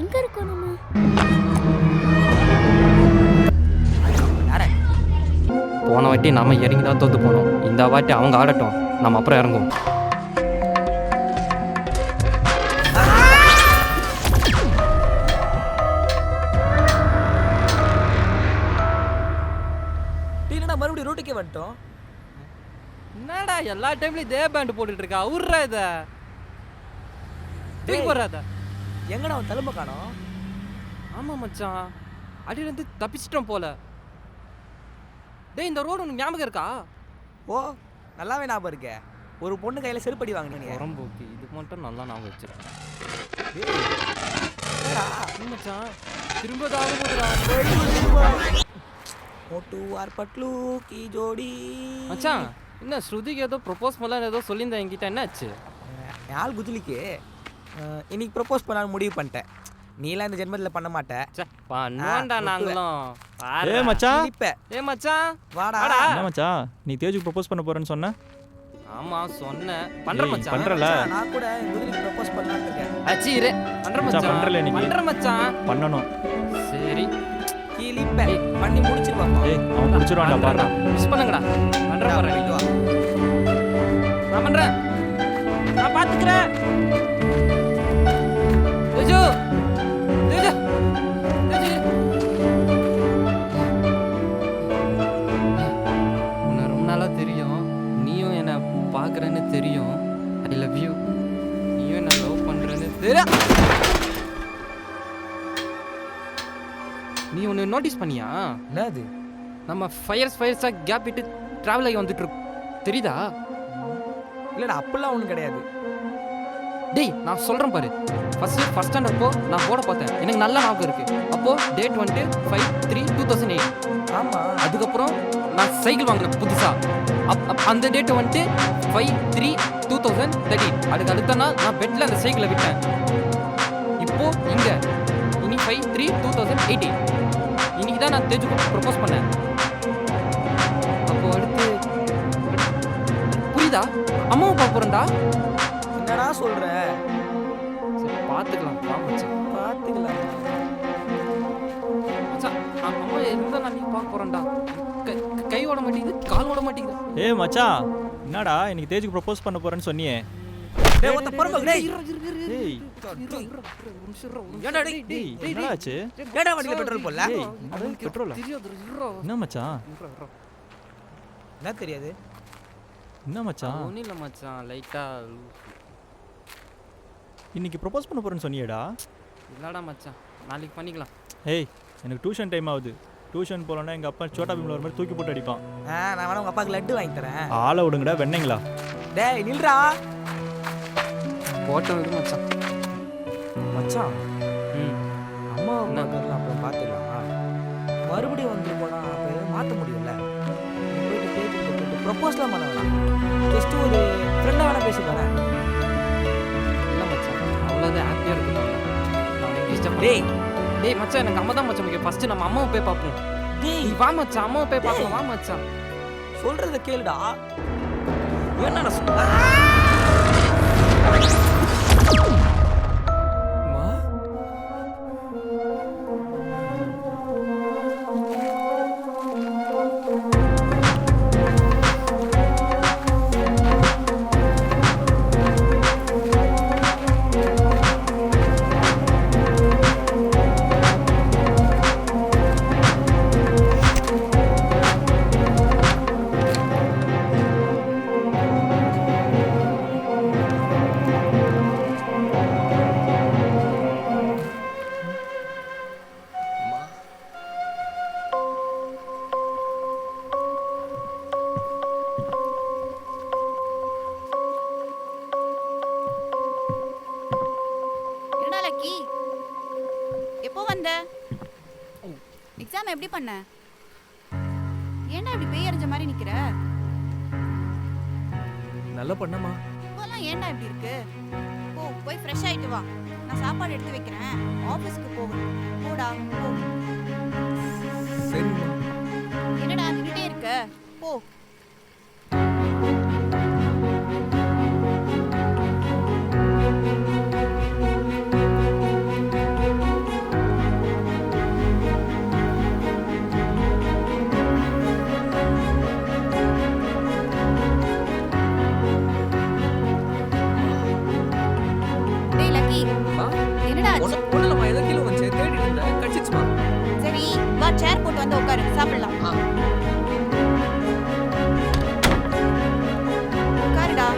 எங்க இருக்கோம் நம்ம? போன வாட்டி நம்ம இறங்கி தான் தோத்து போனோம். இந்த வாட்டி அவங்க ஆடட்டும், நம்ம அப்புறம் இறங்குவோம். டீனா மறுபடியும் ரூட்டுக்கே வந்துட்டோம். என்னடா எல்லா டைம்லயும் இதே பேண்ட் போட்டுட்டு இருக்கா? உர்றா இத. தூக்கி போறாத. எங்கடா அவன் தழும்ப காணோம்? ஆமா மச்சான், அடியில இருந்து தப்பிச்சிட்டோம் போல. டேய், இந்த ரோடு உனக்கு ஞாபகம் இருக்கா? ஓ, நல்லாவே ஞாபகம் இருக்கே. ஒரு பொண்ணு கையில செருப்படி வாங்கினீங்க. உரம்போக்கு இது மட்டும் நல்லா ஞாபகம் வச்சிருக்கேன். மச்சான் திரும்ப தாக போடுறா. மோட்டு ஆர் பட்லு கி ஜோடி. மச்சான், என்ன ஸ்ருதிக்கு ஏதோ ப்ரொபோஸ் பண்ணலாம் ஏதோ சொல்லியிருந்தேன் என்கிட்ட, என்ன ஆச்சு? என் ஆள் குஜிலிக்கு இன்னைக்கு ப்ரப்போஸ் பண்ணாலும் முடிவு பண்ணிட்டேன். நீலாம் இந்த ஜென்மத்தில் பண்ண மாட்டேன். பண்ணுவான்டா நாங்களும். ஏ மச்சான், ஏ மச்சான் வாடா. என்ன மச்சான், நீ தேஜுக்கு ப்ரப்போஸ் பண்ண போறேன்னு சொன்ன? ஆமா சொன்னேன். பண்ற மச்சான். பண்றல? நான் கூட குஜிலிக்கு ப்ரப்போஸ் பண்ணலாம்னு இருக்கேன். அச்சி இரு. பண்ற மச்சான். பண்றல நீ? பண்ற மச்சான். பண்ணனும். சரி. கிளிப்பே பண்ணி முடிச்சிருவாங்க. ஏய், அவன் முடிச்சிருவான்டா பாருடா. மிஸ் பண்ணுங்கடா. பண்ற பாரு. வா. நான் பண்றேன். நான் பாத்துக்கறேன். தேஜு. தேஜு. தேஜு. உன்னை ரொம்ப நாளா தெரியும். நீயும் என்ன பாக்குறேன்னு தெரியும். I love you. நீயும் என்ன லவ் பண்றேன்னு தெரியும். நீ ஒன்று நோட்டீஸ் பண்ணியா? என்னது? நம்ம ஃபயர்ஸாக கேப் விட்டு ட்ராவல் ஆகி வந்துட்டு இருக்கோம். தெரியுதா? இல்லைடா, அப்பெல்லாம் ஒன்றும் கிடையாது. டேய், நான் சொல்கிறேன் பாரு. ஃபர்ஸ்ட் ஸ்டாண்டர்ட் அப்போ நான் போட பார்த்தேன். எனக்கு நல்ல ஞாபகம் இருக்குது. அப்போது டேட் வந்துட்டு 5/3/2008. ஆமாம். அதுக்கப்புறம் நான் சைக்கிள் வாங்கினேன் புதுசாக. அந்த டேட்டை வந்துட்டு 5/3/2013. அதுக்கு அடுத்த நாள் நான் பெட்டில் அந்த சைக்கிளை விட்டேன். இப்போது இங்கே இனி 5/3/2018. இன்னைக்கு தான் நான் தேஜுக்கு ப்ரப்போஸ் பண்ணேன். அப்போ அடுத்து புரியுதா? அம்மாவை பார்க்க போகிறேன்டா. என்னடா சொல்ற? சரி பார்த்துக்கலாம். மச்சான் பார்த்துக்கலாம். மச்சான், அம்மா இருந்தால் நான் நீ பார்க்க போகிறேன்டா. கை ஓட மாட்டேங்குது, கால் ஓட மாட்டேங்குது. ஏ மச்சான், என்னடா இன்னைக்கு தேஜுக்கு ப்ரப்போஸ் பண்ண போறேன்னு சொன்னியே? டேய், ஒத்த பரம டேய். டேய், ஏன்டா டேய்? என்னடா ஆச்சு? ஏன்டா வண்டில பெட்ரோல் போடல? டேய், அது பெட்ரோலா? என்ன மச்சான்? என்ன தெரியாது? என்ன மச்சான்? ஒன்றும் இல்லை மச்சான், லைட்டாக இன்னைக்கு ப்ரப்போஸ் பண்ண போறேன்னு சொன்னியேடா? இல்லடா மச்சான், நாளைக்கு பண்ணிக்கலாம். ஏய், எனக்கு டியூஷன் டைம் ஆகுது. டியூஷன் போலன்னா எங்க அப்பா சோட்டா பீம்ல ஒரு மாதிரி தூக்கி போட்டு அடிப்பான். நான் வேணா உங்க அப்பாக்கு லட்டு வாங்கி தரேன். ஆளை விடுங்கடா வெண்ணங்களா. டேய் நில்றா. போட்டோ விடு மச்சான். மச்சான், அம்மா என்ன? அப்புறம் பார்த்துக்கலாமா? மறுபடியும் வந்து போனா அப்போ எதுவும் மாற்ற முடியும்ல. போயிட்டு பேசிட்டு போயிட்டு ப்ரப்போஸ்லாம் பண்ண வேணாம். ஜஸ்ட் ஒரு ஃப்ரெண்டாக வேணா பேசி பாறேன். இல்லை மச்சான், அவ்வளோதான் ஹாப்பியாக இருக்கட்டும். நான் இஷ்டம். டேய் டேய் மச்சான், எனக்கு அம்மா தான் மச்சான் முக்கியம். ஃபர்ஸ்ட் நம்ம அம்மாவை போய் பார்ப்போம். டேய் நீ வா மச்சான், அம்மாவை போய் பார்ப்போம். வா மச்சான். சொல்றத கேளுடா. என்னடா சொல்ற? எப்போ வந்த? எக்ஸாம் எப்படி பண்ண? ஏன்டா இப்படி பேய் அரைஞ்ச மாதிரி நிக்கிற? நல்லா பண்ணமா. இப்போலாம் ஏன்டா இப்படி இருக்கு? போய் ஃப்ரெஷ் ஆயிட்டு வா. நான் சாப்பாடு எடுத்து வைக்கிறேன். ஆபீஸ்க்கு போகணும். போடா போ. சரிம்மா. என்னடா நின்னுட்டே இருக்க? போ. என்னடா ஆச்சு? உனக்கு ஒண்ணுலமா ஏதோ கீழே வந்து தேடிட்டு இருந்தேன் கடிச்சிச்சுமா. சரி வா சேர் போட்டு வந்து உட்காரு சாப்பிடலாம். உட்காருடா.